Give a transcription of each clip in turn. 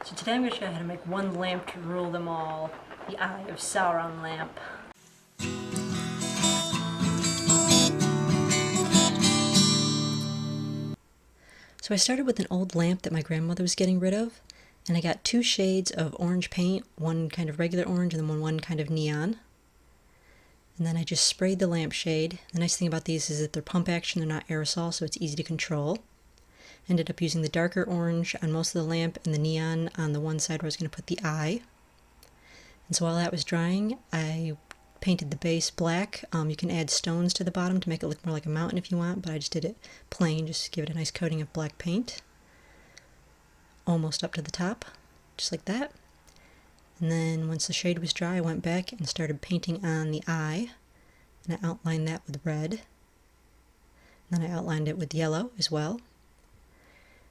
So today I'm going to show you how to make one lamp to rule them all, the Eye of Sauron Lamp. So I started with an old lamp that my grandmother was getting rid of, and I got 2 shades of orange paint, one kind of regular orange and then one kind of neon. And then I just sprayed the lampshade. The nice thing about these is that they're pump action, they're not aerosol, so it's easy to control. Ended up using the darker orange on most of the lamp and the neon on the one side where I was going to put the eye. And so while that was drying, I painted the base black. You can add stones to the bottom to make it look more like a mountain if you want, but I just did it plain, just to give it a nice coating of black paint. Almost up to the top, just like that. And then once the shade was dry, I went back and started painting on the eye, and I outlined that with red. And then I outlined it with yellow as well.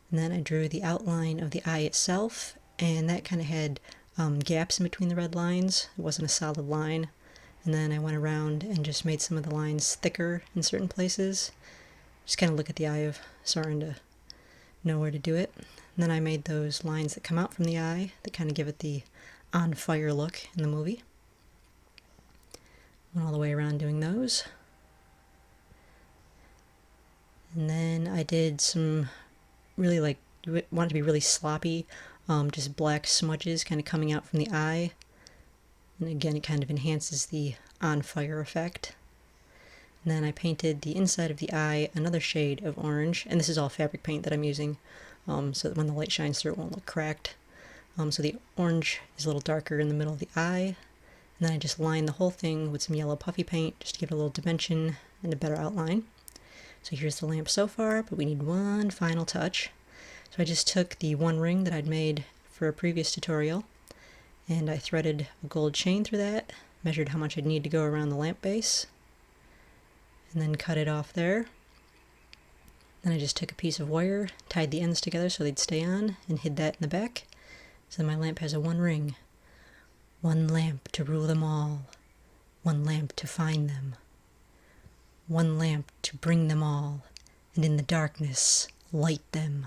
And then I drew the outline of the eye itself, and that kind of had gaps in between the red lines. It wasn't a solid line. And then I went around and just made some of the lines thicker in certain places. Just kind of look at the Eye of Sauron to know where to do it. And then I made those lines that come out from the eye that kind of give it the on fire look in the movie. Went all the way around doing those. And then I did some really, like, you want it to be really sloppy, just black smudges kind of coming out from the eye. And again, it kind of enhances the on fire effect. And then I painted the inside of the eye another shade of orange, and this is all fabric paint that I'm using, so that when the light shines through it won't look cracked. So the orange is a little darker in the middle of the eye, and then I just lined the whole thing with some yellow puffy paint just to give it a little dimension and a better outline. So here's the lamp so far, but we need one final touch. So I just took the one ring that I'd made for a previous tutorial, and I threaded a gold chain through that, measured how much I'd need to go around the lamp base, and then cut it off there. Then I just took a piece of wire, tied the ends together so they'd stay on, and hid that in the back. So my lamp has a one ring. One lamp to rule them all. One lamp to find them. One lamp to bring them all, and in the darkness light them.